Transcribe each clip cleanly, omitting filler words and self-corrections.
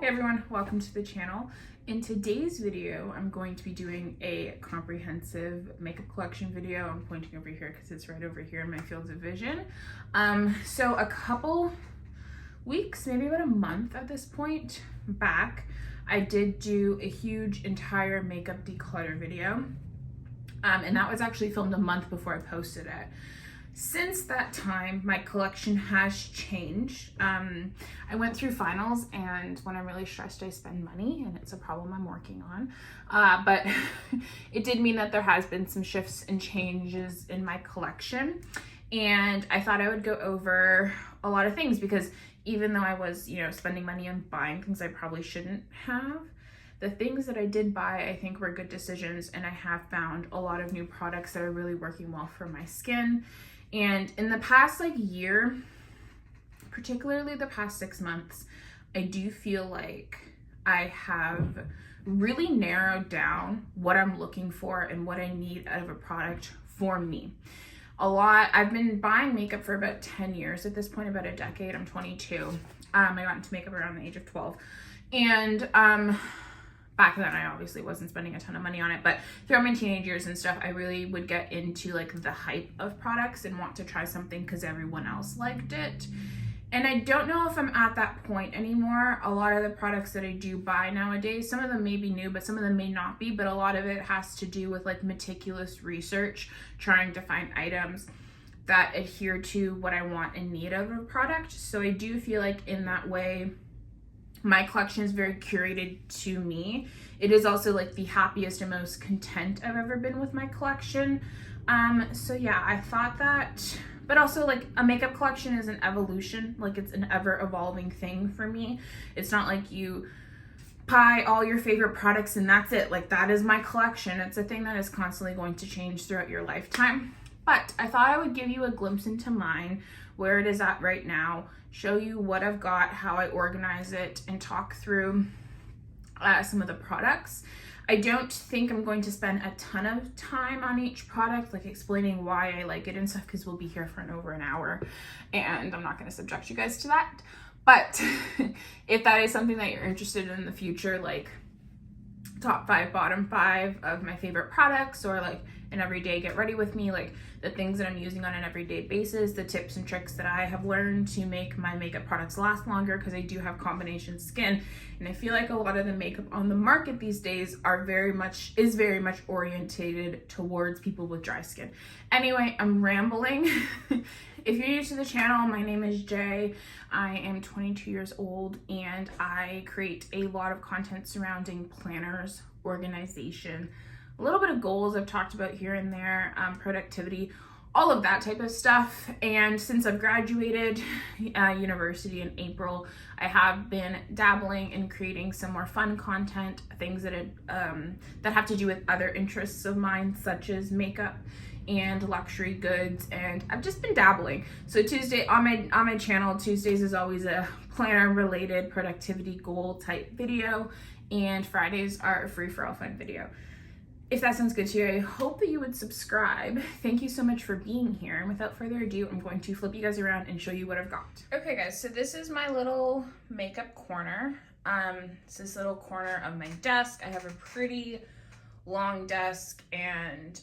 Hey everyone, welcome to the channel. In today's video, I'm going to be doing a comprehensive makeup collection video. I'm pointing over here because it's right over here in my field of vision. So a couple weeks, maybe about a month at this point back, I did do a huge entire makeup declutter video. And that was actually filmed a month before I posted it. Since that time, my collection has changed. I went through finals, and when I'm really stressed, I spend money, and it's a problem I'm working on. But it did mean that there has been some shifts and changes in my collection. And I thought I would go over a lot of things because even though I was, spending money on buying things I probably shouldn't have, the things that I did buy, I think were good decisions, and I have found a lot of new products that are really working well for my skin. And in the past year, particularly the past 6 months, I do feel like I have really narrowed down what I'm looking for and what I need out of a product for me. I've been buying makeup for about 10 years at this point, about a decade. I'm 22. I got into makeup around the age of 12. And back then I obviously wasn't spending a ton of money on it, but throughout my teenage years and stuff, I really would get into the hype of products and want to try something because everyone else liked it. And I don't know if I'm at that point anymore. A lot of the products that I do buy nowadays, some of them may be new, but some of them may not be, but a lot of it has to do with meticulous research, trying to find items that adhere to what I want and need of a product. So I do feel like in that way, my collection is very curated to me. It is also the happiest and most content I've ever been with my collection. So yeah, I thought that, but also a makeup collection is an evolution. It's an ever evolving thing for me. It's not like you buy all your favorite products and that's it. That is my collection. It's a thing that is constantly going to change throughout your lifetime. But I thought I would give you a glimpse into mine, where it is at right now, show you what I've got, how I organize it, and talk through some of the products. I don't think I'm going to spend a ton of time on each product, explaining why I like it and stuff, because we'll be here for over an hour, and I'm not going to subject you guys to that. But if that is something that you're interested in the future, top 5, bottom 5 of my favorite products, or an everyday get ready with me, the things that I'm using on an everyday basis, the tips and tricks that I have learned to make my makeup products last longer, because I do have combination skin, and I feel like a lot of the makeup on the market these days is very much orientated towards people with dry skin. Anyway, I'm rambling. If you're new to the channel, my name is Jay. I am 22 years old, and I create a lot of content surrounding planners, organization, a little bit of goals I've talked about here and there, productivity, all of that type of stuff. And since I've graduated university in April, I have been dabbling in creating some more fun content, things that have to do with other interests of mine, such as makeup and luxury goods, and I've just been dabbling. So Tuesday on my channel, Tuesdays is always a planner related productivity goal type video, and Fridays are a free for all fun video. If that sounds good to you, I hope that you would subscribe. Thank you so much for being here. And without further ado, I'm going to flip you guys around and show you what I've got. Okay guys, so this is my little makeup corner. It's this little corner of my desk. I have a pretty long desk, and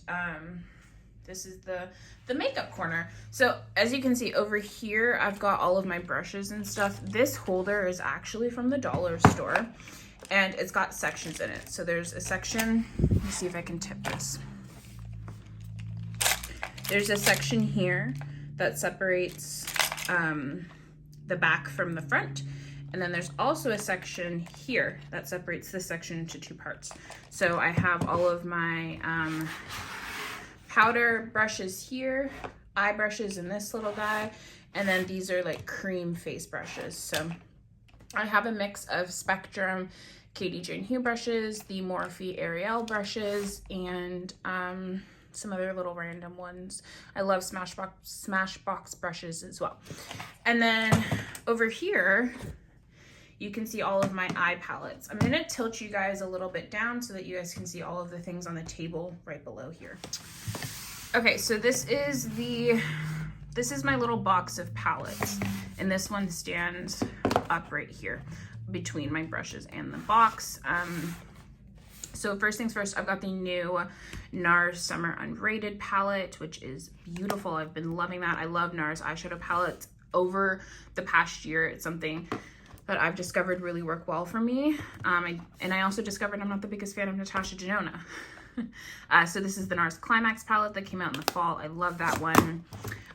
this is the makeup corner. So as you can see over here, I've got all of my brushes and stuff. This holder is actually from the dollar store, and it's got sections in it. So there's a section, let me see if I can tip this. There's a section here that separates the back from the front. And then there's also a section here that separates this section into 2 parts. So I have all of my powder brushes here, eye brushes in this little guy, and then these are cream face brushes. So I have a mix of Spectrum Katie Jane Hue brushes, the Morphe Ariel brushes, and some other little random ones. I love Smashbox brushes as well. And then over here, you can see all of my eye palettes. I'm gonna tilt you guys a little bit down so that you guys can see all of the things on the table right below here. Okay, so this is my little box of palettes, and this one stands up right here. between my brushes and the box. So first things first, I've got the new NARS Summer Unrated palette, which is beautiful. I've been loving that. I love NARS eyeshadow palettes. Over the past year, it's something that I've discovered really work well for me. And I also discovered I'm not the biggest fan of Natasha Denona. So this is the NARS Climax palette that came out in the fall. I love that one.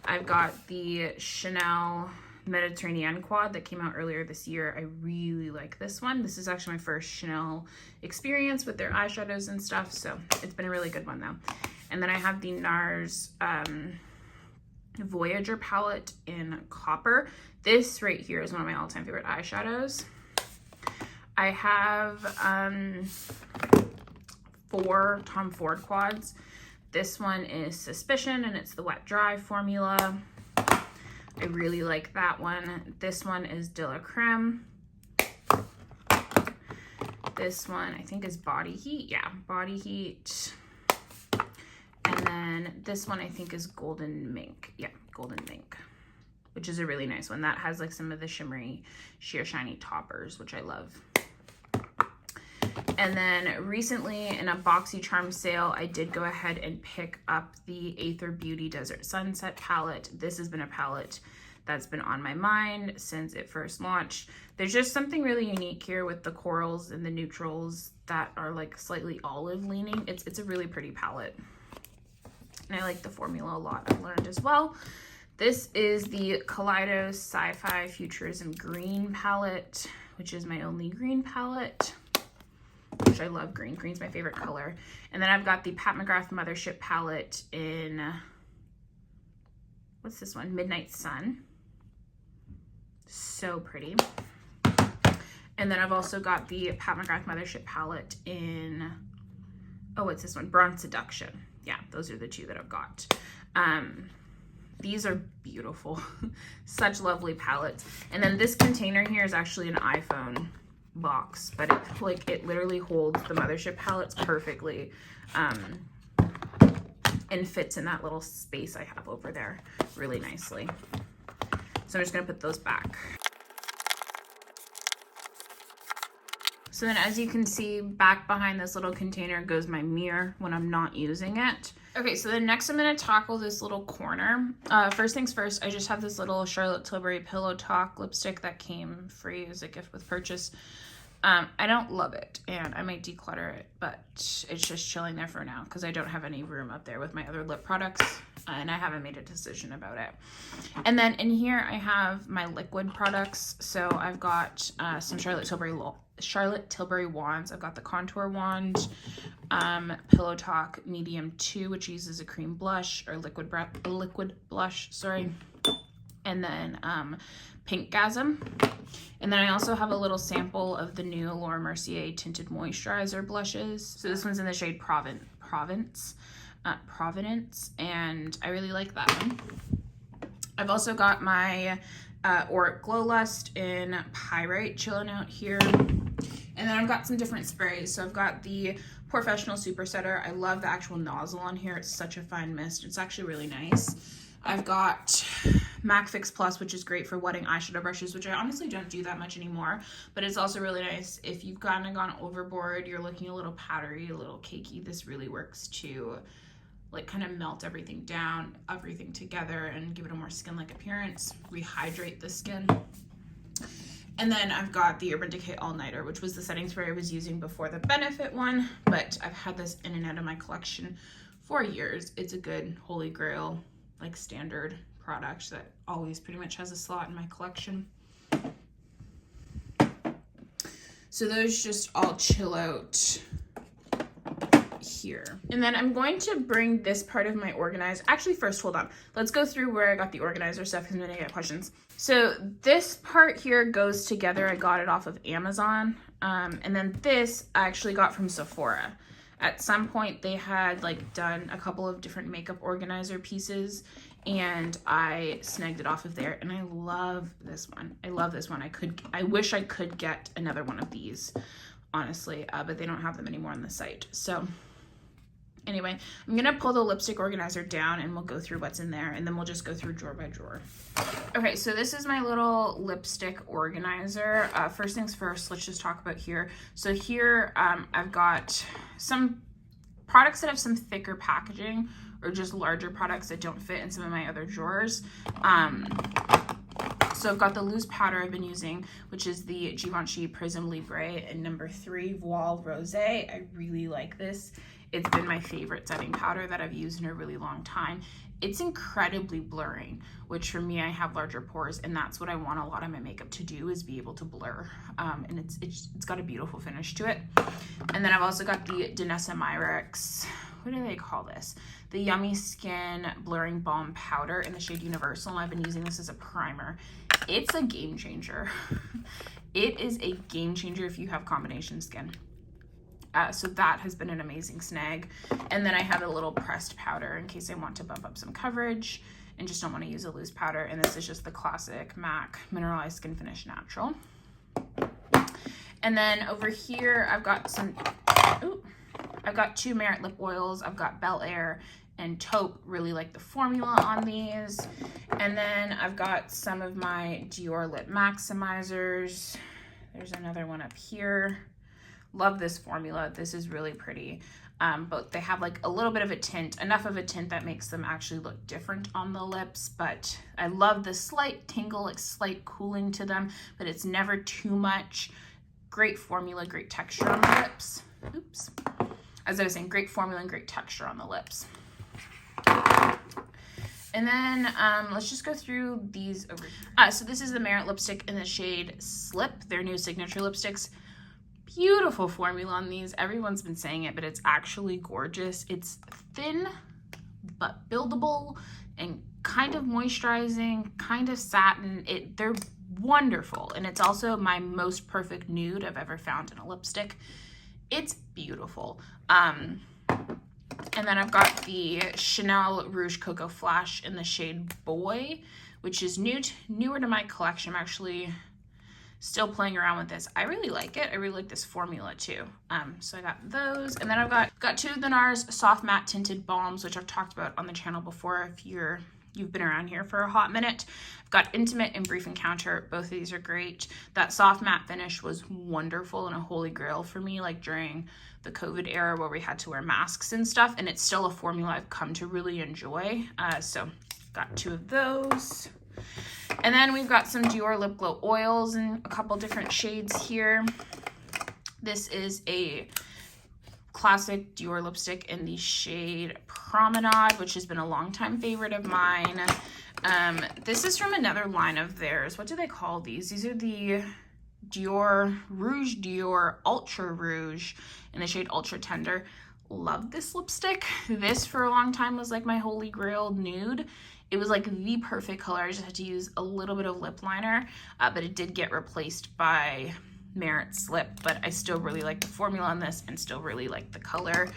I've got the Chanel Mediterranean quad that came out earlier this year. I really like this one. This is actually my first Chanel experience with their eyeshadows and stuff, so it's been a really good one though. And then I have the NARS Voyager palette in copper. This right here is one of my all-time favorite eyeshadows. I have 4 Tom Ford quads. This one is Suspicion, and it's the wet dry formula. I really like that one. This one is De La Creme. This one I think is Body Heat. Yeah, Body Heat. And then this one I think is Golden Mink. Yeah, Golden Mink, which is a really nice one. That has like some of the shimmery, sheer shiny toppers, which I love. And then recently in a BoxyCharm sale, I did go ahead and pick up the Aether Beauty Desert Sunset palette. This has been a palette that's been on my mind since it first launched. There's just something really unique here with the corals and the neutrals that are like slightly olive leaning. It's a really pretty palette. And I like the formula a lot, I've learned as well. This is the Kaleidos Sci-Fi Futurism Green palette, which is my only green palette, which I love green. Green's my favorite color. And then I've got the Pat McGrath Mothership palette in, what's this one? Midnight Sun. So pretty. And then I've also got the Pat McGrath Mothership palette in, oh, what's this one? Bronze Seduction. Yeah, those are the two that I've got. These are beautiful. Such lovely palettes. And then this container here is actually an iPhone box, but it literally holds the Mothership palettes perfectly, and fits in that little space I have over there really nicely. So I'm just gonna put those back. So then as you can see, back behind this little container goes my mirror when I'm not using it. Okay, so then next I'm gonna tackle this little corner. First things first, I just have this little Charlotte Tilbury Pillow Talk lipstick that came free as a gift with purchase. I don't love it, and I might declutter it, but it's just chilling there for now because I don't have any room up there with my other lip products, and I haven't made a decision about it. And then in here I have my liquid products. So I've got some Charlotte Tilbury wands. I've got the contour wand, Pillow Talk Medium 2, which uses a cream blush, or liquid blush, sorry. And then Pinkgasm. And then I also have a little sample of the new Laura Mercier Tinted Moisturizer blushes. So this one's in the shade Providence, and I really like that one. I've also got my Auric Glow Lust in Pyrite chilling out here. And then I've got some different sprays. So I've got the Professional Super Setter. I love the actual nozzle on here. It's such a fine mist. It's actually really nice. I've got MAC Fix Plus, which is great for wetting eyeshadow brushes, which I honestly don't do that much anymore, but it's also really nice if you've kind of gone overboard, you're looking a little powdery, a little cakey. This really works to like kind of melt everything down, everything together, and give it a more skin-like appearance, rehydrate the skin. And then I've got the Urban Decay All Nighter, which was the setting spray I was using before the Benefit one, but I've had this in and out of my collection for years. It's a good holy grail, like standard product that always pretty much has a slot in my collection. So those just all chill out here. And then I'm going to bring this part of my organizer. Actually, first, hold on. Let's go through where I got the organizer stuff because I'm gonna get questions. So this part here goes together. I got it off of Amazon. And then this I actually got from Sephora. At some point they had like done a couple of different makeup organizer pieces, and I snagged it off of there, and I love this one. I love this one. I wish I could get another one of these, honestly, but they don't have them anymore on the site. So Anyway, I'm gonna pull the lipstick organizer down and we'll go through what's in there, and then we'll just go through drawer by drawer. Okay, so this is my little lipstick organizer. First things first, let's just talk about here. So here I've got some products that have some thicker packaging, or just larger products that don't fit in some of my other drawers. So I've got the loose powder I've been using, which is the Givenchy Prism Libre in number 3 Voile Rose. I really like this. It's been my favorite setting powder that I've used in a really long time. It's incredibly blurring, which for me, I have larger pores, and that's what I want a lot of my makeup to do, is be able to blur. And it's got a beautiful finish to it. And then I've also got the Danessa Myricks, what do they call this? The Yummy Skin Blurring Balm Powder in the shade Universal, and I've been using this as a primer. It's a game changer. It is a game changer if you have combination skin. So that has been an amazing snag. And then I have a little pressed powder in case I want to bump up some coverage and just don't want to use a loose powder. And this is just the classic MAC Mineralized Skin Finish Natural. And then over here, I've got I've got 2 Merit lip oils. I've got Bel Air and Taupe. Really like the formula on these. And then I've got some of my Dior lip maximizers. There's another one up here. Love this formula. This is really pretty. But they have like a little bit of a tint, enough of a tint that makes them actually look different on the lips. But I love the slight tingle, like slight cooling to them, but it's never too much. Great formula, great texture on the lips. Oops. As I was saying, great formula and great texture on the lips. And then let's just go through these over here. So this is the Merit lipstick in the shade Slip, their new signature lipsticks. Beautiful formula on these. Everyone's been saying it, but it's actually gorgeous. It's thin, but buildable and kind of moisturizing, kind of satin. They're wonderful. And it's also my most perfect nude I've ever found in a lipstick. It's beautiful. And then I've got the Chanel Rouge Coco Flash in the shade Boy, which is newer to my collection. I'm actually still playing around with this. I really like it. I really like this formula too. So I got those. And then I've got 2 of the NARS Soft Matte Tinted Balms, which I've talked about on the channel before if you've been around here for a hot minute. I've got Intimate and Brief Encounter. Both of these are great. That soft matte finish was wonderful and a holy grail for me, like during the COVID era where we had to wear masks and stuff, and it's still a formula I've come to really enjoy. So got 2 of those. And then we've got some Dior Lip Glow oils in a couple different shades here. This is a classic Dior lipstick in the shade Promenade, which has been a longtime favorite of mine. This is from another line of theirs. What do they call these? These are the Dior Ultra Rouge in the shade Ultra Tender. Love this lipstick. This for a long time was like my holy grail nude. It was like the perfect color. I just had to use a little bit of lip liner, but it did get replaced by Merit Slip, but I still really like the formula on this and still really like the color.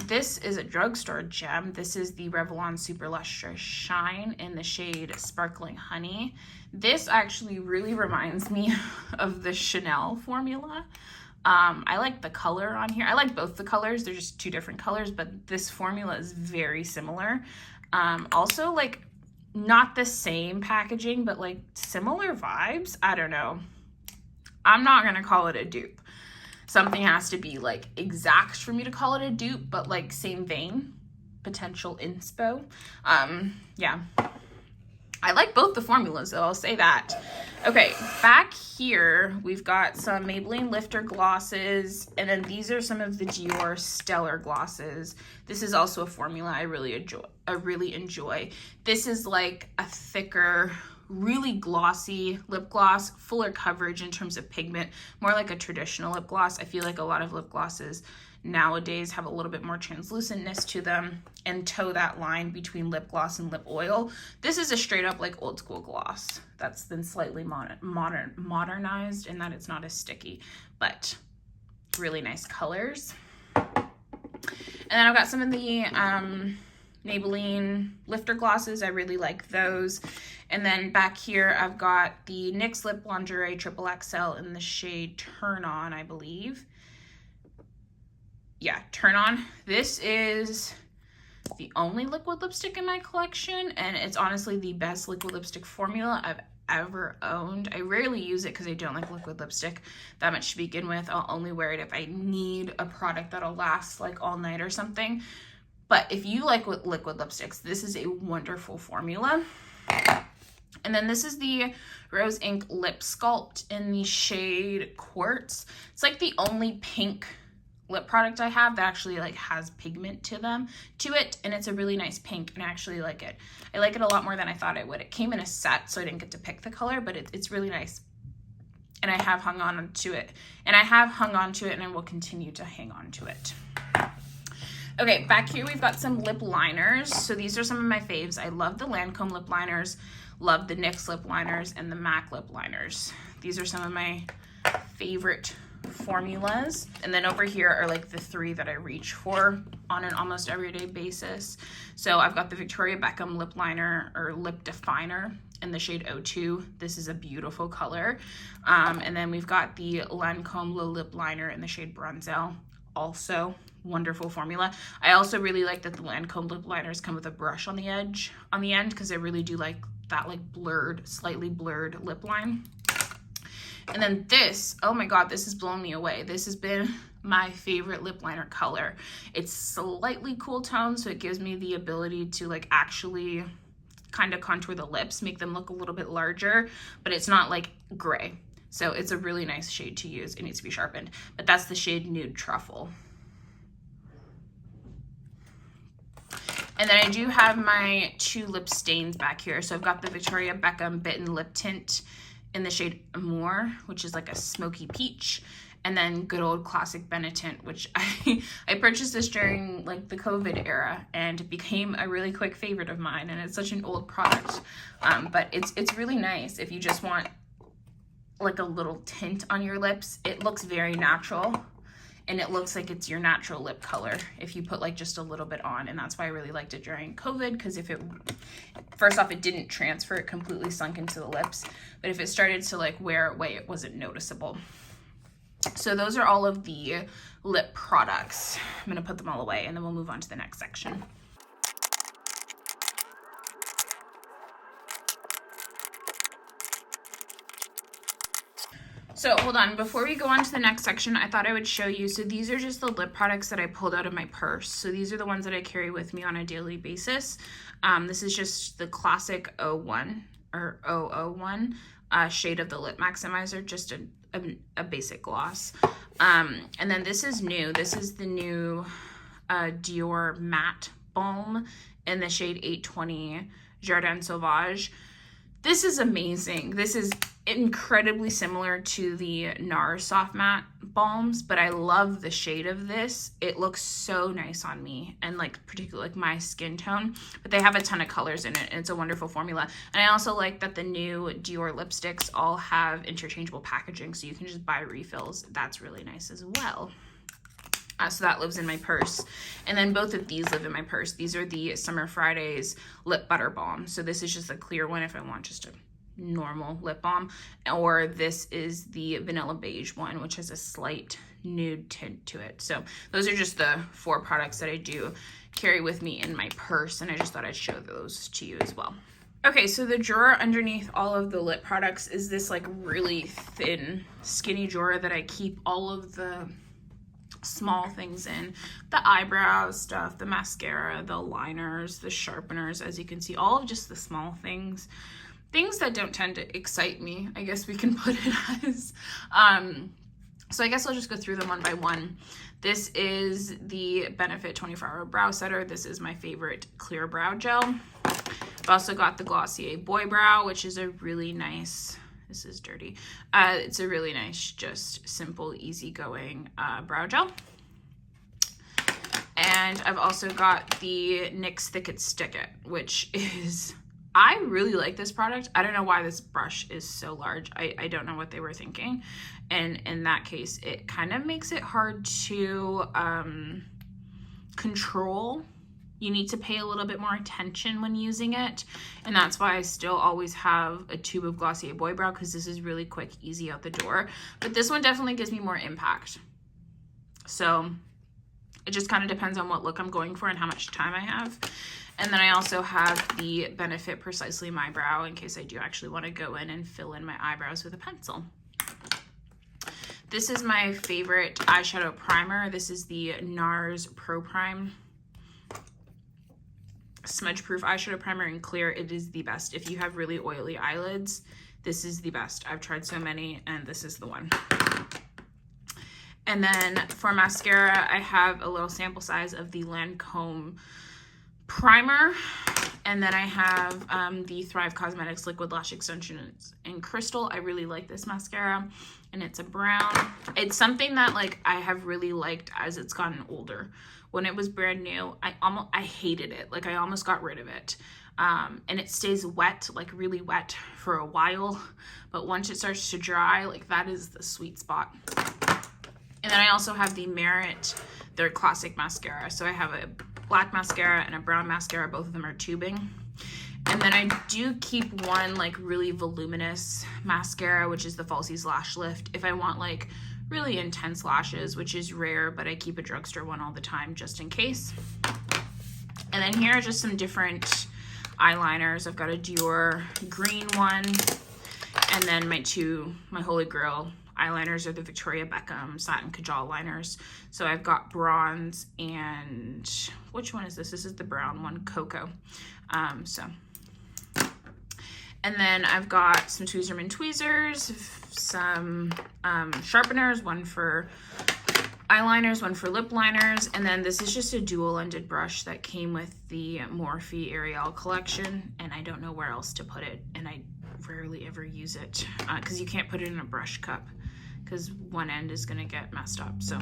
This is a drugstore gem. This is the Revlon Super Lustrous Shine in the shade Sparkling Honey. This actually really reminds me of the Chanel formula. I like the color on here. I like both the colors. They're just 2 different colors, but this formula is very similar. Also, like, not the same packaging, but like similar vibes. I don't know. I'm not gonna call it a dupe. Something has to be like exact for me to call it a dupe, but like same vein, potential inspo. Yeah. I like both the formulas, though, I'll say that. Okay, back here, we've got some Maybelline Lifter glosses, and then these are some of the Dior Stellar glosses. This is also a formula I really enjoy. This is like a thicker, really glossy lip gloss, fuller coverage in terms of pigment, more like a traditional lip gloss. I feel like a lot of lip glosses nowadays have a little bit more translucentness to them and toe that line between lip gloss and lip oil. This is a straight up like old school gloss that's been slightly modernized in that it's not as sticky, but really nice colors. And then I've got some of the Maybelline Lifter glosses. I really like those. And then back here, I've got the NYX Lip Lingerie Triple XL in the shade Turn On, I believe. yeah, turn on. This is the only liquid lipstick in my collection, and it's honestly the best liquid lipstick formula I've ever owned. I rarely use it because I don't like liquid lipstick that much to begin with. I'll only wear it if I need a product that'll last like all night or something. But if you like liquid lipsticks, this is a wonderful formula. And then this is the Rose Ink Lip Sculpt in the shade Quartz. It's like the only pink lip product I have that actually like has pigment to it, and it's a really nice pink, and I actually like it. I like it a lot more than I thought I would. It came in a set, so I didn't get to pick the color, but it's really nice. And I have hung on to it, and I will continue to hang on to it. Okay, back here we've got some lip liners. So these are some of my faves. I love the Lancome lip liners, love the NYX lip liners, and the MAC lip liners. These are some of my favorite formulas. And then over here are like the three that I reach for on an almost everyday basis. So I've got the Victoria Beckham lip liner or lip definer in the shade 02. This is a beautiful color. And then we've got the Lancome lip liner in the shade Bronzel, also wonderful formula. I also really like that the Lancome lip liners come with a brush on the end, because I really do like that like slightly blurred lip line. And then this, oh my God, this has blown me away. This has been my favorite lip liner color. It's slightly cool tone, so it gives me the ability to like actually kind of contour the lips, make them look a little bit larger, but it's not like gray. So it's a really nice shade to use. It needs to be sharpened, but that's the shade Nude Truffle. And then I do have my two lip stains back here. So I've got the Victoria Beckham Bitten Lip Tint in the shade Amour, which is like a smoky peach, and then good old classic Benetint, which I purchased this during like the COVID era, and it became a really quick favorite of mine, and it's such an old product, but it's really nice if you just want like a little tint on your lips. It looks very natural, and it looks like it's your natural lip color if you put like just a little bit on. And that's why I really liked it during COVID, because first off, it didn't transfer, it completely sunk into the lips. But if it started to like wear away, it wasn't noticeable. So those are all of the lip products. I'm gonna put them all away, and then we'll move on to the next section. So hold on, before we go on to the next section, I thought I would show you, so these are just the lip products that I pulled out of my purse. So these are the ones that I carry with me on a daily basis. This is just the classic 01 or 001 shade of the Lip Maximizer, just a basic gloss. And then this is new. This is the new Dior Matte Balm in the shade 820 Jardin Sauvage. This is amazing. This is incredibly similar to the NARS Soft Matte Balms, but I love the shade of this. It looks so nice on me, and like particularly like my skin tone, but they have a ton of colors in it, and it's a wonderful formula. And I also like that the new Dior lipsticks all have interchangeable packaging, so you can just buy refills. That's really nice as well. So that lives in my purse. And then both of these live in my purse. These are the Summer Fridays Lip Butter Balm. So this is just a clear one if I want just a normal lip balm. Or this is the Vanilla Beige one, which has a slight nude tint to it. So those are just the 4 products that I do carry with me in my purse. And I just thought I'd show those to you as well. Okay, so the drawer underneath all of the lip products is this like really thin, skinny drawer that I keep all of the small things in. The eyebrow stuff, the mascara, the liners, the sharpeners, as you can see, all of just the small things that don't tend to excite me, I guess we can put it as. So I guess I'll just go through them one by one. This is the Benefit 24-Hour Brow Setter. This is my favorite clear brow gel. I've also got the Glossier Boy Brow, which is a really nice, this is dirty. It's a really nice, just simple, easygoing brow gel. And I've also got the NYX Thick It Stick It, which is, I really like this product. I don't know why this brush is so large. I don't know what they were thinking. And in that case, it kind of makes it hard to control. You need to pay a little bit more attention when using it. And that's why I still always have a tube of Glossier Boy Brow, because this is really quick, easy out the door. But this one definitely gives me more impact. So It just kind of depends on what look I'm going for and how much time I have. And then I also have the Benefit Precisely My Brow in case I do actually want to go in and fill in my eyebrows with a pencil. This is my favorite eyeshadow primer. This is the NARS Pro Prime Smudge Proof Eyeshadow Primer in clear. It is the best. If you have really oily eyelids, this is the best. I've tried so many and this is the one. And then for mascara, I have a little sample size of the Lancome primer. And then I have the Thrive Cosmetics Liquid Lash Extensions in Crystal. I really like this mascara and it's a brown. It's something that like I have really liked as it's gotten older. When it was brand new, I hated it. Like I almost got rid of it. And it stays wet, like really wet for a while. But once it starts to dry, like that is the sweet spot. And then I also have the Merit, their classic mascara. So I have a black mascara and a brown mascara. Both of them are tubing. And then I do keep one like really voluminous mascara, which is the Falsies Lash Lift. If I want like really intense lashes, which is rare, but I keep a drugstore one all the time just in case. And then here are just some different eyeliners. I've got a Dior green one. And then my Holy Grail eyeliners are the Victoria Beckham Satin Kajal liners. So I've got bronze and which one is this? This is the brown one, Cocoa. And then I've got some Tweezerman tweezers, some sharpeners, one for eyeliners, one for lip liners, and then this is just a dual-ended brush that came with the Morphe Ariel collection, and I don't know where else to put it, and I rarely ever use it because you can't put it in a brush cup because one end is gonna get messed up. So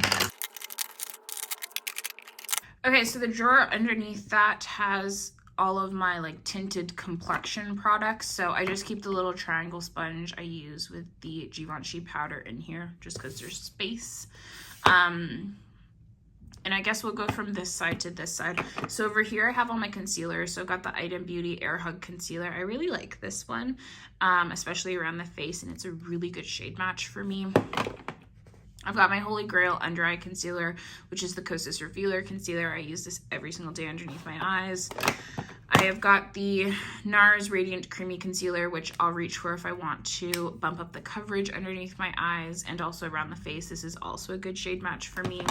okay, so the drawer underneath that has all of my like tinted complexion products. So I just keep the little triangle sponge I use with the Givenchy powder in here just because there's space. And I guess we'll go from this side to this side. So over here I have all my concealers. So I've got the Item Beauty Air Hug Concealer. I really like this one, especially around the face, and it's a really good shade match for me. I've got my Holy Grail Under Eye Concealer, which is the Kosas Revealer Concealer. I use this every single day underneath my eyes. I have got the NARS Radiant Creamy Concealer, which I'll reach for if I want to bump up the coverage underneath my eyes and also around the face. This is also a good shade match for me.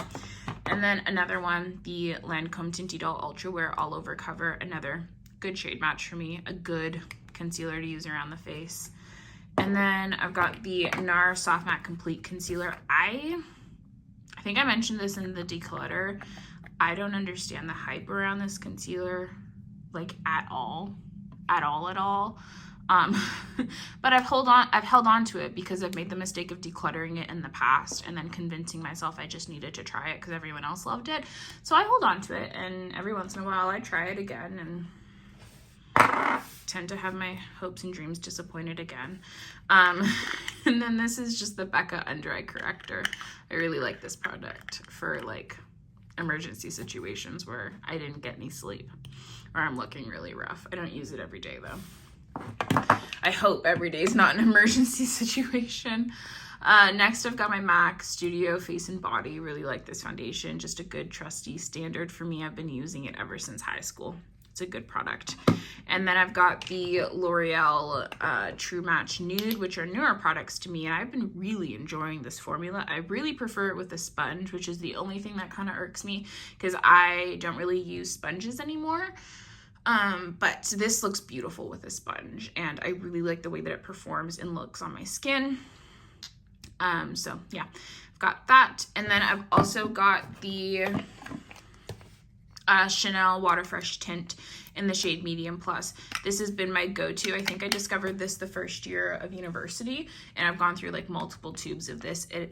And then another one, the Lancome Tinty Doll Ultra Wear All Over Cover, another good shade match for me, a good concealer to use around the face. And then I've got the NARS Soft Matte Complete Concealer. I think I mentioned this in the declutter. I don't understand the hype around this concealer, like at all. But I've held on to it because I've made the mistake of decluttering it in the past and then convincing myself I just needed to try it because everyone else loved it. So I hold on to it, and every once in a while I try it again and tend to have my hopes and dreams disappointed again. And then this is just the Becca Under Eye Corrector. I really like this product for like emergency situations where I didn't get any sleep or I'm looking really rough. I don't use it every day though. I hope every day is not an emergency situation. Next I've got my MAC Studio Face and Body. Really like this foundation, just a good trusty standard for me. I've been using it ever since high school. It's a good product. And then I've got the L'Oreal True Match Nude, which are newer products to me, and I've been really enjoying this formula. I really prefer it with a sponge, which is the only thing that kind of irks me because I don't really use sponges anymore. But this looks beautiful with a sponge, and I really like the way that it performs and looks on my skin. So yeah, I've got that. And then I've also got the Chanel Water Fresh Tint in the shade Medium Plus. This has been my go-to. I think I discovered this the first year of university, and I've gone through like multiple tubes of this. It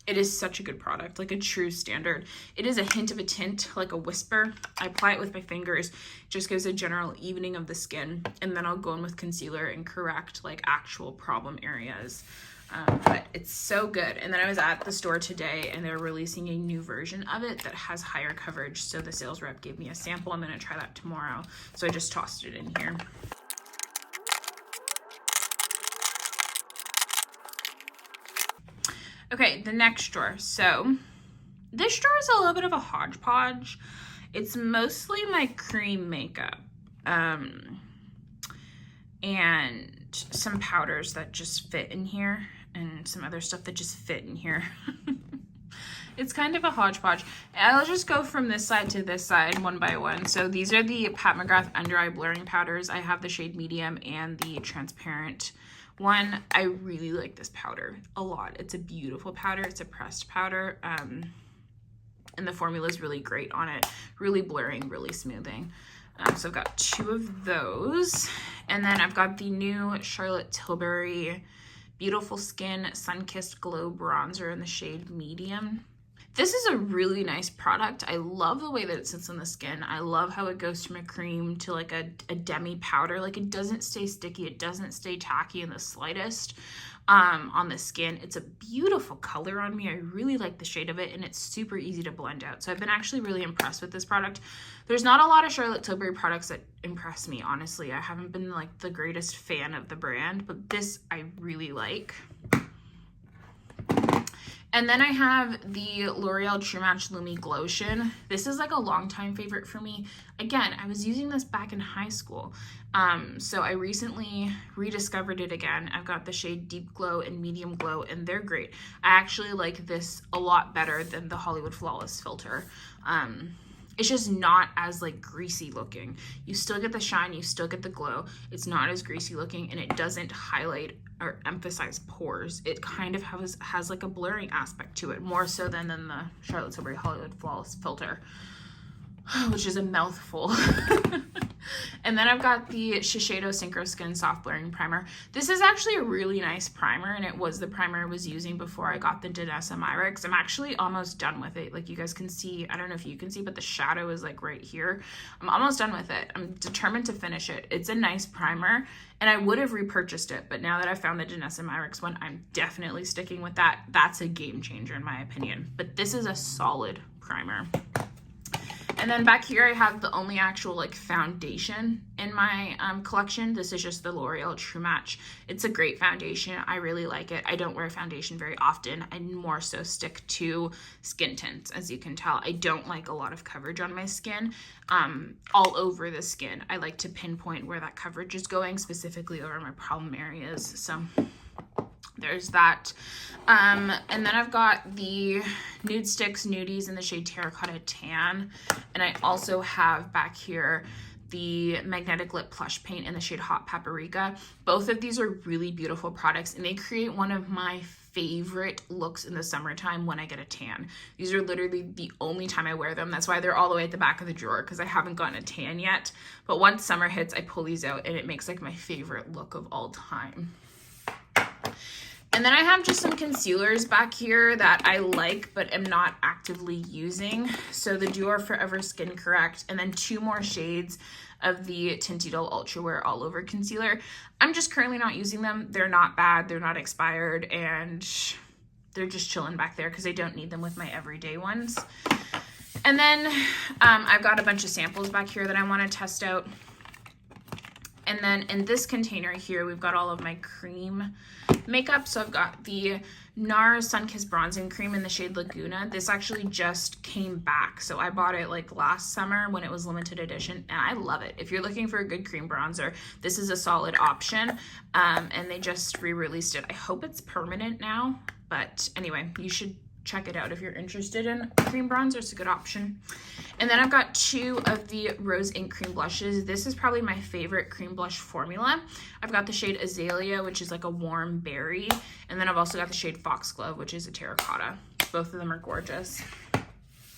is such a good product, like a true standard. It is a hint of a tint, like a whisper. I apply it with my fingers. It just gives a general evening of the skin, and then I'll go in with concealer and correct like actual problem areas. But it's so good. And then I was at the store today and they're releasing a new version of it that has higher coverage. So the sales rep gave me a sample. I'm going to try that tomorrow. So I just tossed it in here. Okay, the next drawer. So This drawer is a little bit of a hodgepodge. It's mostly my cream makeup and some powders that just fit in here and some other stuff that just fit in here. It's kind of a hodgepodge. I'll just go from this side to this side one by one. So these are the Pat McGrath Under Eye Blurring Powders. I have the shade medium and the transparent one. I really like this powder a lot. It's a beautiful powder. It's a pressed powder. And the formula is really great on it. Really blurring, really smoothing. So I've got 2 of those. And then I've got the new Charlotte Tilbury Beautiful Skin Sun-Kissed Glow Bronzer in the shade medium. This is a really nice product. I love the way that it sits on the skin. I love how it goes from a cream to like a demi powder. Like, it doesn't stay sticky. It doesn't stay tacky in the slightest on the skin. It's a beautiful color on me. I really like the shade of it, and it's super easy to blend out. So I've been actually really impressed with this product. There's not a lot of Charlotte Tilbury products that impress me, honestly. I haven't been like the greatest fan of the brand, but this I really like. And then I have the L'Oreal True Match Lumi Glotion. This is like a longtime favorite for me. Again, I was using this back in high school. So I recently rediscovered it again. I've got the shade Deep Glow and Medium Glow, and they're great. I actually like this a lot better than the Hollywood Flawless filter. It's just not as like greasy looking. You still get the shine, you still get the glow. It's not as greasy looking, and it doesn't highlight or emphasize pores. It kind of has like a blurring aspect to it, more so than the Charlotte Tilbury Hollywood Flawless filter, which is a mouthful. And then I've got the Shiseido Synchro Skin Soft Blurring Primer. This is actually a really nice primer, and it was the primer I was using before I got the Danessa Myrix. I'm actually almost done with it. Like, you guys can see, I don't know if you can see, but the shadow is like right here. I'm almost done with it. I'm determined to finish it. It's a nice primer, and I would have repurchased it, but now that I found the Danessa Myrix one, I'm definitely sticking with that. That's a game changer in my opinion. But this is a solid primer. And then back here, I have the only actual like foundation in my collection. This is just the L'Oreal True Match. It's a great foundation. I really like it. I don't wear foundation very often. I more so stick to skin tints, as you can tell. I don't like a lot of coverage on my skin, all over the skin. I like to pinpoint where that coverage is going, specifically over my problem areas. So there's that. And then I've got the Nude Sticks Nudies in the shade Terracotta Tan. And I also have back here the Magnetic Lip Plush Paint in the shade Hot Paprika. Both of these are really beautiful products, and they create one of my favorite looks in the summertime when I get a tan. These are literally the only time I wear them. That's why they're all the way at the back of the drawer, because I haven't gotten a tan yet. But once summer hits, I pull these out, and it makes like my favorite look of all time. And then I have just some concealers back here that I like but am not actively using. So the Dior Forever Skin Correct, and then 2 more shades of the Tintidol Ultra Wear All Over Concealer. I'm just currently not using them. They're not bad, they're not expired, and they're just chilling back there because I don't need them with my everyday ones. And then I've got a bunch of samples back here that I want to test out. And then in this container here, we've got all of my cream makeup. So I've got the NARS Sun-Kissed Bronzing Cream in the shade Laguna. This actually just came back. So I bought it like last summer when it was limited edition, and I love it. If you're looking for a good cream bronzer, this is a solid option. And they just re-released it. I hope it's permanent now, but anyway, you should check it out if you're interested in cream bronzer. It's a good option. And then I've got 2 of the Rose Ink Cream Blushes. This is probably my favorite cream blush formula. I've got the shade Azalea, which is like a warm berry. And then I've also got the shade Foxglove, which is a terracotta. Both of them are gorgeous.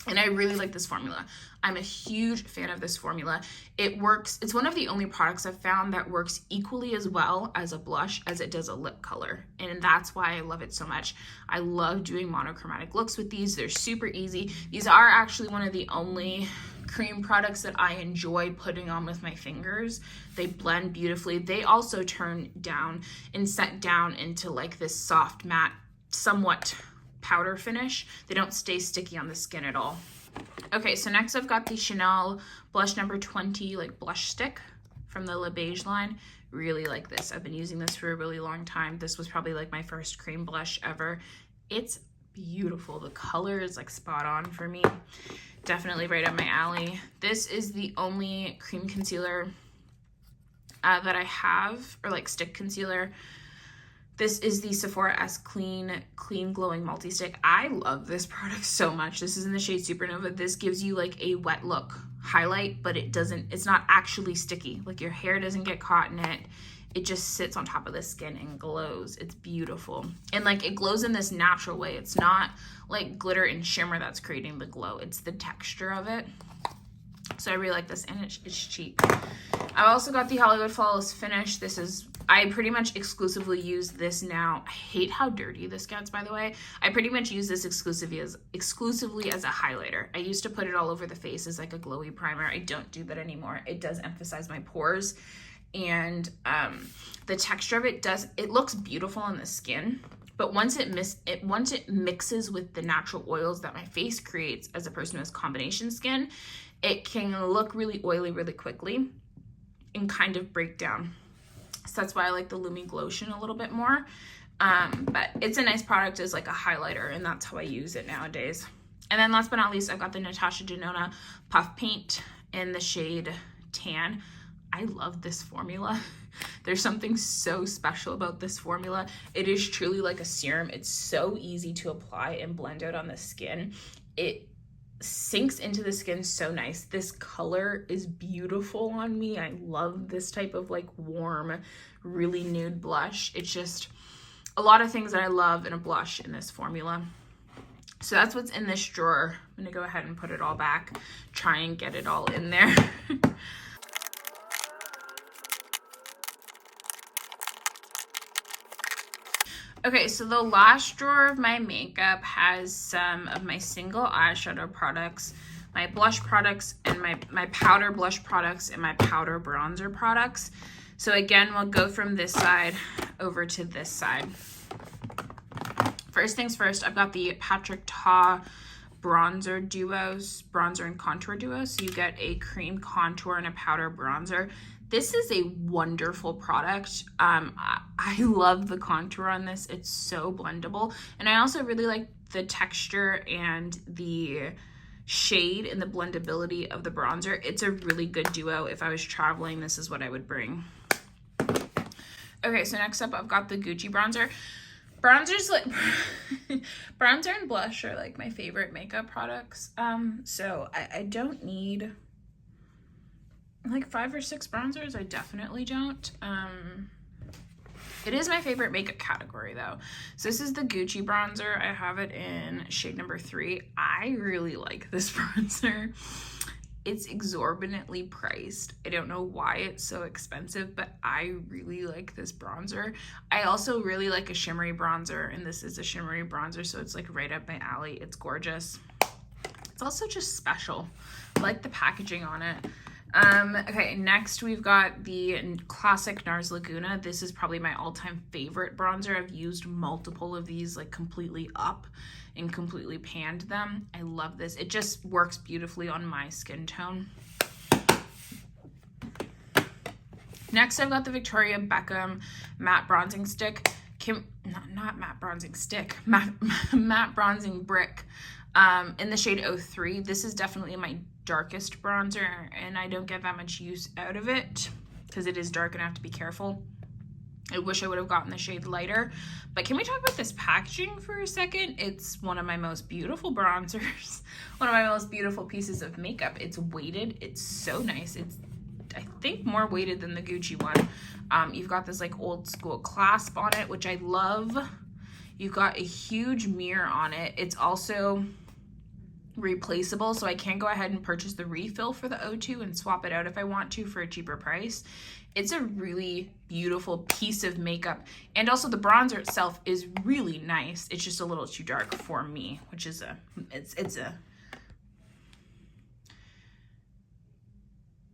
And I really like this formula. I'm a huge fan of this formula. It works, it's one of the only products I've found that works equally as well as a blush as it does a lip color. And that's why I love it so much. I love doing monochromatic looks with these. They're super easy. These are actually one of the only cream products that I enjoy putting on with my fingers. They blend beautifully. They also turn down and set down into like this soft matte, somewhat powder finish. They don't stay sticky on the skin at all. Okay, so next I've got the Chanel Blush Number 20 like blush stick from the Le Beige line. Really like this. I've been using this for a really long time. This was probably like my first cream blush ever. It's beautiful. The color is like spot on for me. Definitely right up my alley. This is the only cream concealer that I have, or like stick concealer. This is the Sephora S Clean Glowing Multi-Stick. I love this product so much. This is in the shade Supernova. This gives you like a wet look highlight, but it's not actually sticky. Like your hair doesn't get caught in it. It just sits on top of the skin and glows. It's beautiful. And like it glows in this natural way. It's not like glitter and shimmer that's creating the glow. It's the texture of it. So I really like this, and it's cheap. I also got the Hollywood Flawless Finish. I pretty much exclusively use this now. I hate how dirty this gets, by the way. I pretty much use this exclusively as a highlighter. I used to put it all over the face as like a glowy primer. I don't do that anymore. It does emphasize my pores, and the texture of it looks beautiful on the skin. But once it mixes with the natural oils that my face creates as a person who has combination skin, it can look really oily really quickly and kind of break down. So that's why I like the Lumi Glotion a little bit more. But it's a nice product as like a highlighter, and that's how I use it nowadays. And then last but not least, I've got the Natasha Denona Puff Paint in the shade Tan. I love this formula. There's something so special about this formula. It is truly like a serum. It's so easy to apply and blend out on the skin. It sinks into the skin so nice. This color is beautiful on me. I love this type of like warm, really nude blush. It's just a lot of things that I love in a blush in this formula. So that's what's in this drawer. I'm gonna go ahead and put it all back, try and get it all in there. Okay, so the last drawer of my makeup has some of my single eyeshadow products, my blush products, and my powder blush products, and my powder bronzer products. So again, we'll go from this side over to this side. First things first, I've got the Patrick Ta bronzer and contour duos. So you get a cream contour and a powder bronzer. This is a wonderful product. I love the contour on this. It's so blendable. And I also really like the texture and the shade and the blendability of the bronzer. It's a really good duo. If I was traveling, this is what I would bring. Okay, so next up, I've got the Gucci bronzer. Bronzers, like, bronzer and blush are like my favorite makeup products. So I don't need like 5 or 6 bronzers. I definitely don't. It is my favorite makeup category though. So this is the Gucci bronzer. I have it in shade number 3. I really like this bronzer. It's exorbitantly priced. I don't know why it's so expensive, but I really like this bronzer. I also really like a shimmery bronzer, and this is a shimmery bronzer, so it's like right up my alley. It's gorgeous. It's also just special. I like the packaging on it. Okay, next we've got the classic NARS Laguna. This is probably my all-time favorite bronzer. I've used multiple of these, like completely up and completely panned them. I love this. It just works beautifully on my skin tone. Next, I've got the Victoria Beckham Matte Bronzing Stick. Not matte bronzing stick, matte bronzing brick. In the shade 03. This is definitely my darkest bronzer, and I don't get that much use out of it because it is dark and I have to be careful. I wish I would have gotten the shade lighter. But can we talk about this packaging for a second? It's one of my most beautiful bronzers, one of my most beautiful pieces of makeup. It's weighted. It's so nice. It's, I think, more weighted than the Gucci one. You've got this like old school clasp on it, which I love. You've got a huge mirror on it. It's also replaceable, so I can go ahead and purchase the refill for the O2 and swap it out if I want to for a cheaper price. It's a really beautiful piece of makeup, and also the bronzer itself is really nice. It's just a little too dark for me, which is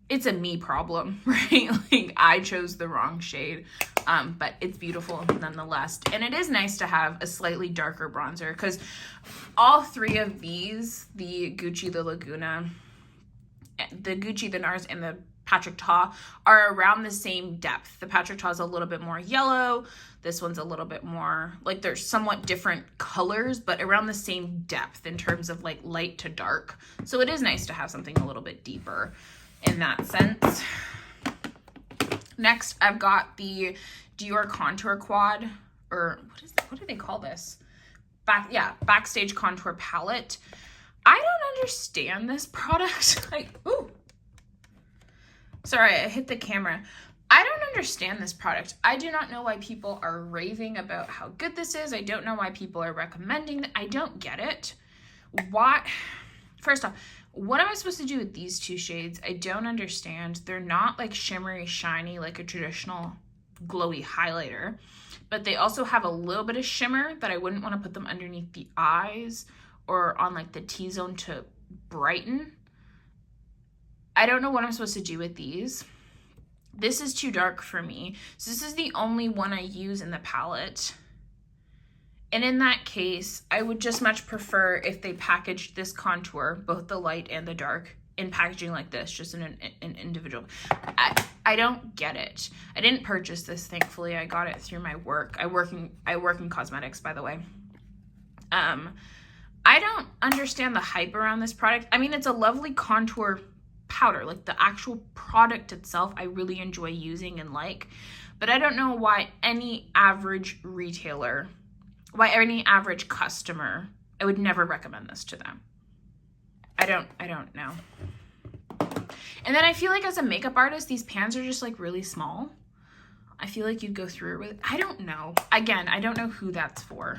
it's a me problem, right? Like, I chose the wrong shade, but it's beautiful nonetheless. And it is nice to have a slightly darker bronzer, because all 3 of these, the Gucci, the Laguna, the Gucci, the NARS, and the Patrick Ta are around the same depth. The Patrick Ta is a little bit more yellow. This one's a little bit more, like they're somewhat different colors, but around the same depth in terms of like light to dark. So it is nice to have something a little bit deeper in that sense. Next, I've got the Dior Contour Quad, or what do they call this? Backstage Contour Palette. I don't understand this product. Sorry, I hit the camera. I don't understand this product. I do not know why people are raving about how good this is. I don't know why people are recommending it. I don't get it. Why? First off, what am I supposed to do with these two shades? I don't understand. They're not like shimmery, shiny, like a traditional glowy highlighter, but they also have a little bit of shimmer that I wouldn't want to put them underneath the eyes or on like the T-zone to brighten. I don't know what I'm supposed to do with these. This is too dark for me. So this is the only one I use in the palette. And in that case, I would just much prefer if they packaged this contour, both the light and the dark, in packaging like this, just in an individual. I don't get it. I didn't purchase this, thankfully. I got it through my work. I work in cosmetics, by the way. I don't understand the hype around this product. I mean, it's a lovely contour powder. Like the actual product itself, I really enjoy using and like. But I don't know why any average retailer, why any average customer, I would never recommend this to them. I don't know. And then I feel like as a makeup artist, these pans are just like really small. I feel like you'd go through it with, I don't know. Again, I don't know who that's for.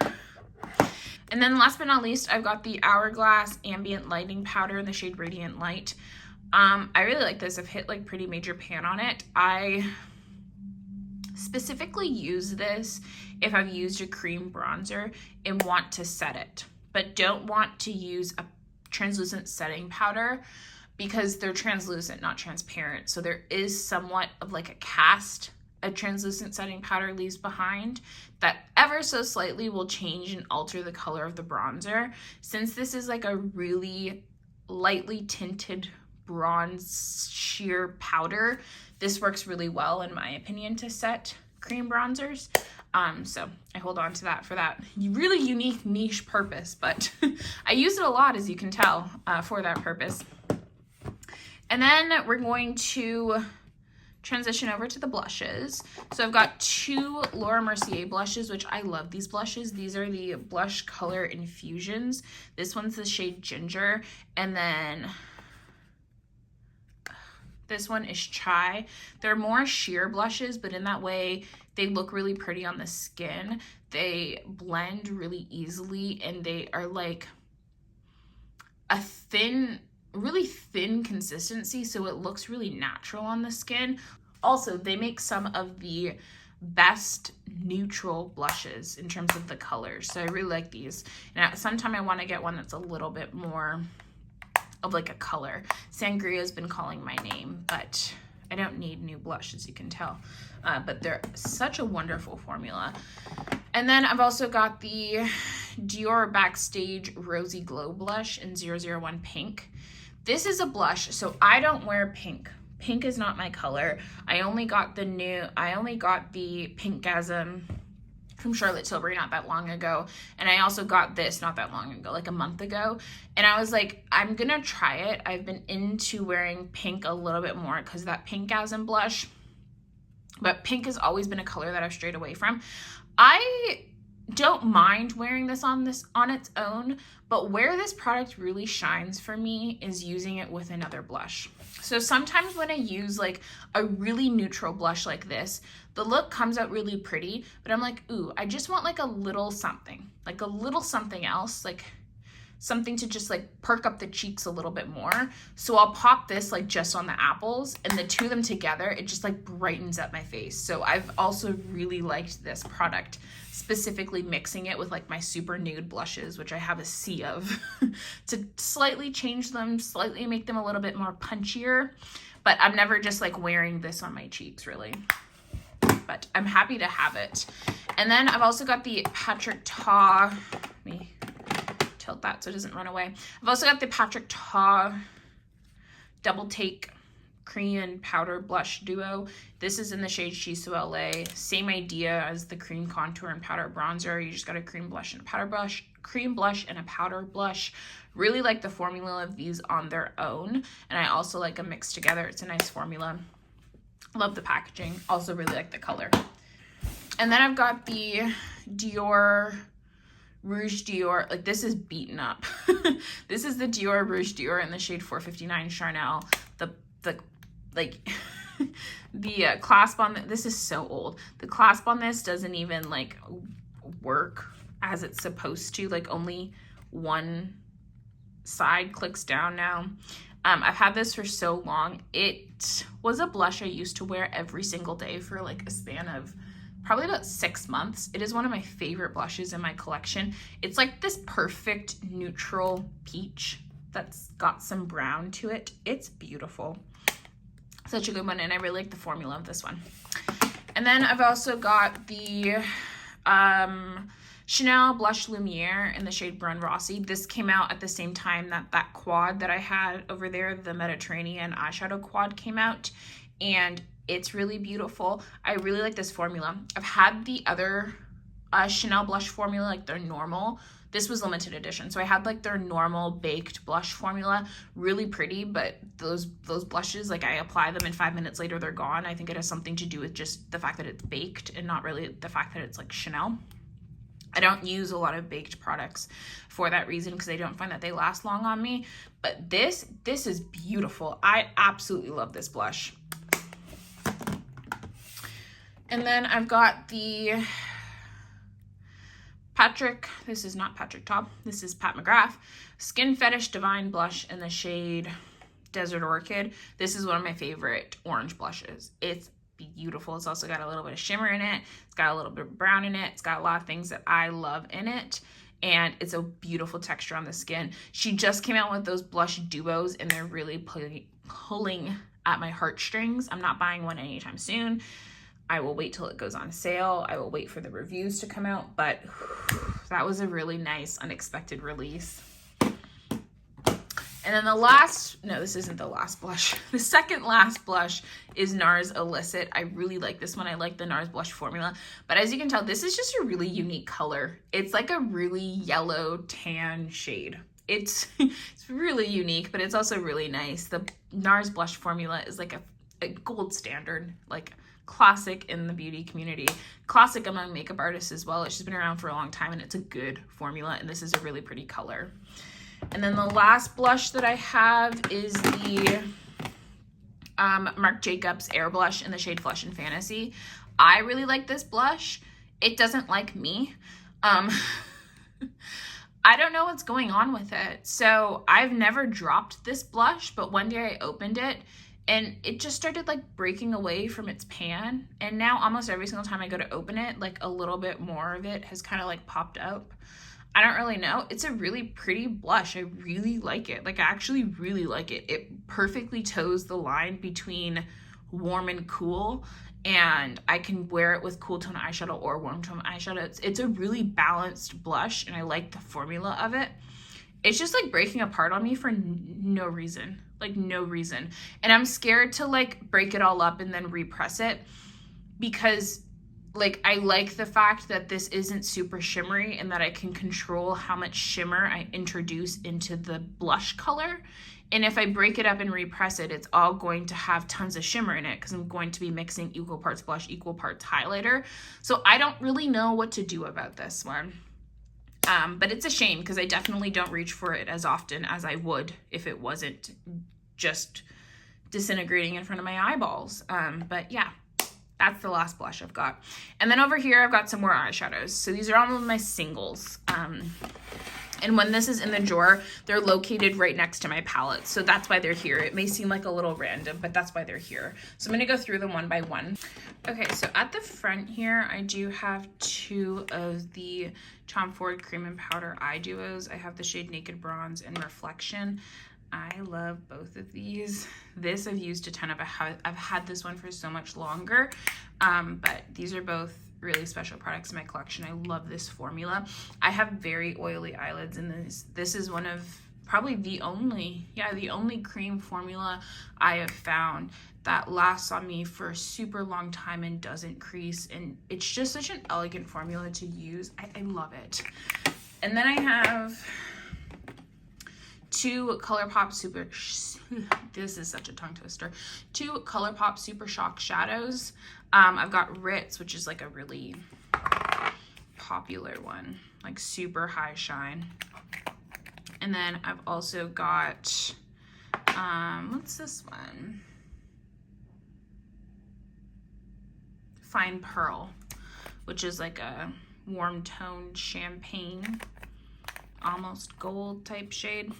And then last but not least, I've got the Hourglass Ambient Lighting Powder in the shade Radiant Light. I really like this. I've hit like pretty major pan on it. I specifically use this if I've used a cream bronzer and want to set it, but don't want to use a translucent setting powder because they're translucent, not transparent. So there is somewhat of like a cast a translucent setting powder leaves behind that ever so slightly will change and alter the color of the bronzer. Since this is like a really lightly tinted bronze sheer powder, this works really well in my opinion to set cream bronzers. So I hold on to that for that really unique niche purpose, but I use it a lot, as you can tell, for that purpose. And then we're going to transition over to the blushes. So I've got two Laura Mercier blushes, which I love these blushes. These are the Blush Color Infusions. This one's the shade Ginger, and then this one is Chai. They're more sheer blushes, but in that way, they look really pretty on the skin. They blend really easily, and they are like a really thin consistency, so it looks really natural on the skin. Also, they make some of the best neutral blushes in terms of the colors, so I really like these. And sometime I want to get one that's a little bit more of like a color. Sangria's been calling my name, but I don't need new blush, as you can tell. But they're such a wonderful formula. And then I've also got the Dior Backstage Rosy Glow Blush in 001 Pink. This is a blush, so I don't wear pink. Pink is not my color. I only got the Pinkgasm from Charlotte Tilbury not that long ago, and I also got this not that long ago, like a month ago, and I was like, I'm gonna try it. I've been into wearing pink a little bit more because that Pinkgasm blush, but pink has always been a color that I've strayed away from. I don't mind wearing this on its own, but where this product really shines for me is using it with another blush. So sometimes when I use like a really neutral blush like this, the look comes out really pretty, but I'm like, ooh, I just want like a little something else, like something to just like perk up the cheeks a little bit more. So I'll pop this like just on the apples, and the two of them together, it just like brightens up my face. So I've also really liked this product, specifically mixing it with like my super nude blushes, which I have a sea of, to slightly change them, slightly make them a little bit more punchier. But I'm never just like wearing this on my cheeks really, but I'm happy to have it. And then I've also got the Patrick Ta, let me tilt that so it doesn't run away. I've also got the Patrick Ta Double Take cream and powder blush duo. This is in the shade She's So LA. Same idea as the cream contour and powder bronzer. You just got a cream blush and a powder blush, cream blush and a powder blush. Really like the formula of these on their own, and I also like them mixed together. It's a nice formula. Love the packaging. Also really like the color. And then I've got the Dior Rouge Dior. Like, this is beaten up. This is the Dior Rouge Dior in the shade 459 Charnel. The like the clasp on this is so old. The clasp on this doesn't even like work as it's supposed to. Like, only one side clicks down now. I've had this for so long. It was a blush I used to wear every single day for like a span of probably about 6 months. It is one of my favorite blushes in my collection. It's like this perfect neutral peach that's got some brown to it. It's beautiful. Such a good one, and I really like the formula of this one. And then I've also got the Chanel Blush Lumiere in the shade Brun Rossi. This came out at the same time that quad that I had over there, the Mediterranean eyeshadow quad, came out, and it's really beautiful. I really like this formula. I've had the other Chanel blush formula, like their normal. This was limited edition, so I had like their normal baked blush formula. Really pretty, but those blushes, like, I apply them and 5 minutes later they're gone. I think it has something to do with just the fact that it's baked and not really the fact that it's like Chanel. I don't use a lot of baked products for that reason, because I don't find that they last long on me. But this is beautiful. I absolutely love this blush. And then I've got the this is not Patrick Ta, this is Pat McGrath Skin Fetish Divine Blush in the shade Desert Orchid. This is one of my favorite orange blushes. It's beautiful. It's also got a little bit of shimmer in it. It's got a little bit of brown in it. It's got a lot of things that I love in it. And it's a beautiful texture on the skin. She just came out with those blush duos, and they're really pulling at my heartstrings. I'm not buying one anytime soon. I will wait till it goes on sale. I will wait for the reviews to come out, but that was a really nice unexpected release. And then the last, no, this isn't the last blush. The second last blush is NARS Illicit. I really like this one. I like the NARS blush formula. But as you can tell, this is just a really unique color. It's like a really yellow tan shade. It's really unique, but it's also really nice. The NARS blush formula is like a gold standard, like classic in the beauty community, classic among makeup artists as well. It's just been around for a long time, and it's a good formula, and this is a really pretty color. And then the last blush that I have is the Marc Jacobs Air Blush in the shade Flesh and Fantasy. I really like this blush. It doesn't like me. I don't know what's going on with it. So I've never dropped this blush, but one day I opened it and it just started like breaking away from its pan. And now almost every single time I go to open it, like a little bit more of it has kind of like popped up. I don't really know. It's a really pretty blush. I really like it. Like, I actually really like it. It perfectly toes the line between warm and cool, and I can wear it with cool tone eyeshadow or warm tone eyeshadow. It's a really balanced blush, and I like the formula of it. It's just like breaking apart on me for no reason, like no reason. And I'm scared to like break it all up and then repress it, because like I like the fact that this isn't super shimmery and that I can control how much shimmer I introduce into the blush color. And if I break it up and repress it, it's all going to have tons of shimmer in it because I'm going to be mixing equal parts blush, equal parts highlighter. So I don't really know what to do about this one. But it's a shame because I definitely don't reach for it as often as I would if it wasn't just disintegrating in front of my eyeballs. But yeah. That's the last blush I've got. And then over here, I've got some more eyeshadows. So these are all of my singles. And when this is in the drawer, they're located right next to my palette. So that's why they're here. It may seem like a little random, but that's why they're here. So I'm gonna go through them one by one. Okay, so at the front here, I do have two of the Tom Ford Cream and Powder eye duos. I have the shade Naked Bronze and Reflection. I love both of these. This I've used a ton of. I've had this one for so much longer, but these are both really special products in my collection. I love this formula. I have very oily eyelids, and this is one of probably the only cream formula I have found that lasts on me for a super long time and doesn't crease, and it's just such an elegant formula to use. I love it. And then I have two ColourPop Super, this is such a tongue twister, two ColourPop Super Shock shadows. I've got Ritz, which is like a really popular one, like super high shine. And then I've also got, what's this one? Fine Pearl, which is like a warm toned champagne, almost gold type shade.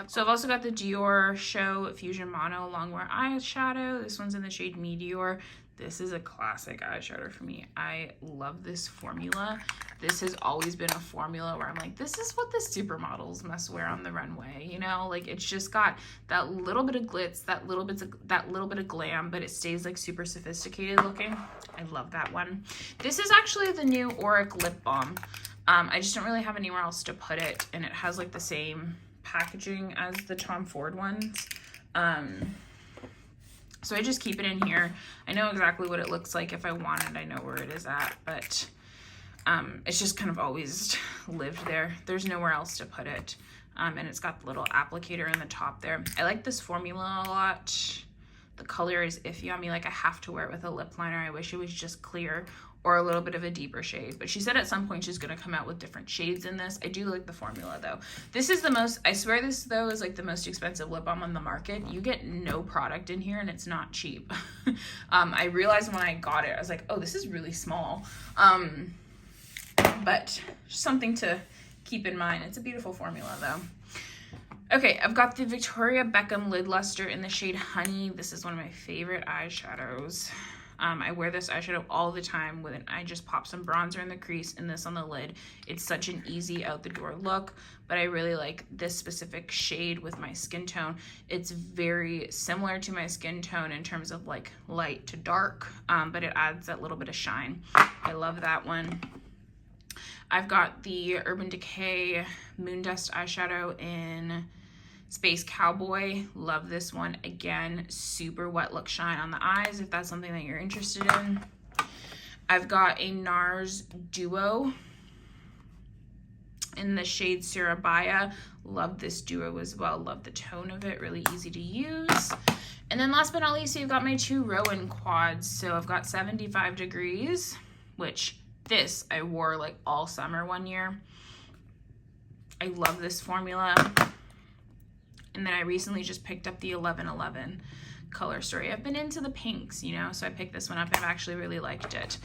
So I've also got the Dior Show Fusion Mono Longwear eyeshadow. This one's in the shade Meteor. This is a classic eyeshadow for me. I love this formula. This has always been a formula where I'm like, this is what the supermodels must wear on the runway, you know? Like, it's just got that little bit of glitz, that little bit of glam, but it stays like super sophisticated looking. I love that one. This is actually the new Auric lip balm. I just don't really have anywhere else to put it, and it has like the same packaging as the Tom Ford ones. So I just keep it in here. I know exactly what it looks like. If I want it, I know where it is at, but it's just kind of always lived there. There's nowhere else to put it. And it's got the little applicator in the top there. I like this formula a lot. The color is iffy on me. Like, I have to wear it with a lip liner. I wish it was just clear or a little bit of a deeper shade. But she said at some point she's going to come out with different shades in this. I do like the formula, though. This is the most, I swear this, though, is like the most expensive lip balm on the market. You get no product in here, and it's not cheap. I realized when I got it, I was like, oh, this is really small. But something to keep in mind. It's a beautiful formula, though. Okay, I've got the Victoria Beckham Lid Luster in the shade Honey. This is one of my favorite eyeshadows. I wear this eyeshadow all the time with it. I just pop some bronzer in the crease and this on the lid. It's such an easy out the door look, but I really like this specific shade with my skin tone. It's very similar to my skin tone in terms of like light to dark, but it adds that little bit of shine. I love that one. I've got the Urban Decay Moondust eyeshadow in Space Cowboy. Love this one. Again, super wet look shine on the eyes if that's something that you're interested in. I've got a NARS Duo in the shade Surabaya. Love this duo as well. Love the tone of it. Really easy to use. And then last but not least, you've got my two Rowan quads. So I've got 75 Degrees, which this I wore like all summer one year. I love this formula. And then I recently just picked up the 1111 color story. I've been into the pinks, you know, so I picked this one up. I've actually really liked it.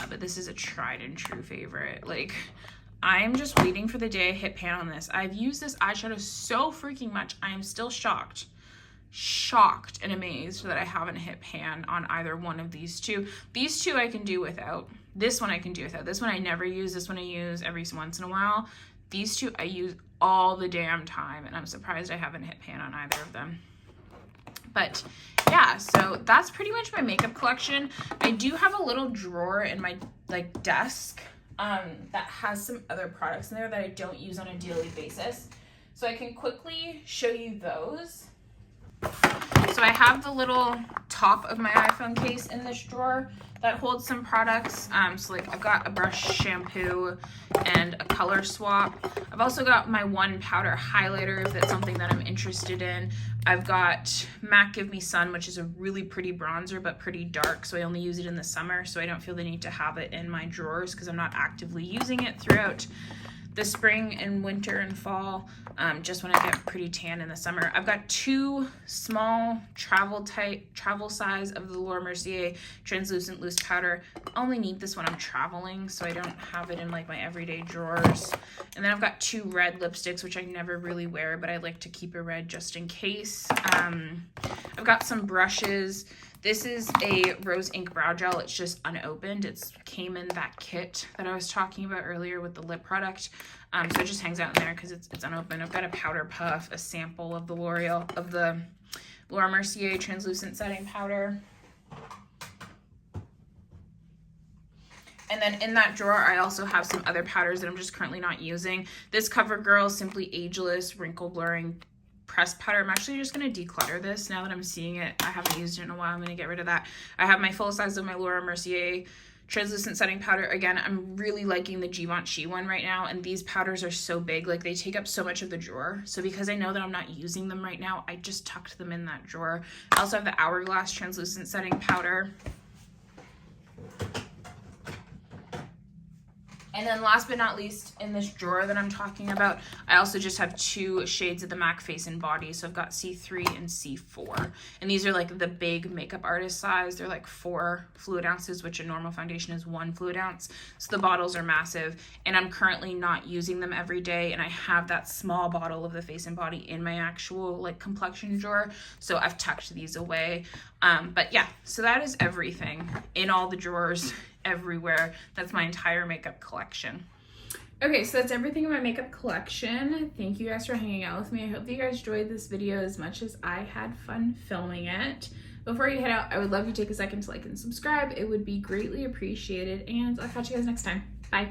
But this is a tried and true favorite. Like, I'm just waiting for the day I hit pan on this. I've used this eyeshadow so freaking much. I am still shocked and amazed that I haven't hit pan on either one of these two. These two I can do without. This one I can do without. This one I never use. This one I use every once in a while. These two I use all the damn time, and I'm surprised I haven't hit pan on either of them. But yeah, so that's pretty much my makeup collection. I do have a little drawer in my like desk that has some other products in there that I don't use on a daily basis. So I can quickly show you those. So I have the little top of my iPhone case in this drawer that holds some products. So like I've got a brush, shampoo, and a color swap. I've also got my one powder highlighter if that's something that I'm interested in. I've got MAC Give Me Sun, which is a really pretty bronzer, but pretty dark. So I only use it in the summer, so I don't feel the need to have it in my drawers because I'm not actively using it throughout the spring and winter and fall, just when I get pretty tan in the summer. I've got two small travel size of the Laura Mercier translucent loose powder. I only need this when I'm traveling, so I don't have it in like my everyday drawers. And then I've got two red lipsticks, which I never really wear, but I like to keep a red just in case. I've got some brushes. This is a Rose Ink Brow Gel. It's just unopened. It came in that kit that I was talking about earlier with the lip product. So it just hangs out in there because it's unopened. I've got a powder puff, a sample of the Laura Mercier translucent setting powder. And then in that drawer, I also have some other powders that I'm just currently not using. This CoverGirl Simply Ageless Wrinkle Blurring Pressed Powder. I'm actually just going to declutter this now that I'm seeing it. I haven't used it in a while. I'm going to get rid of that. I have my full size of my Laura Mercier translucent setting powder. Again, I'm really liking the Givenchy one right now, and these powders are so big, like they take up so much of the drawer. So because I know that I'm not using them right now, I just tucked them in that drawer. I also have the Hourglass translucent setting powder. And then last but not least, in this drawer that I'm talking about, I also just have 2 shades of the MAC Face and Body. So I've got C3 and C4. And these are like the big makeup artist size. They're like 4 fluid ounces, which a normal foundation is 1 fluid ounce. So the bottles are massive. And I'm currently not using them every day. And I have that small bottle of the Face and Body in my actual like complexion drawer. So I've tucked these away. But yeah, so that is everything in all the drawers. Everywhere. That's my entire makeup collection. Okay, so that's everything in my makeup collection. Thank you guys for hanging out with me. I hope that you guys enjoyed this video as much as I had fun filming it. Before you head out, I would love you to take a second to like and subscribe. It would be greatly appreciated, and I'll catch you guys next time. Bye.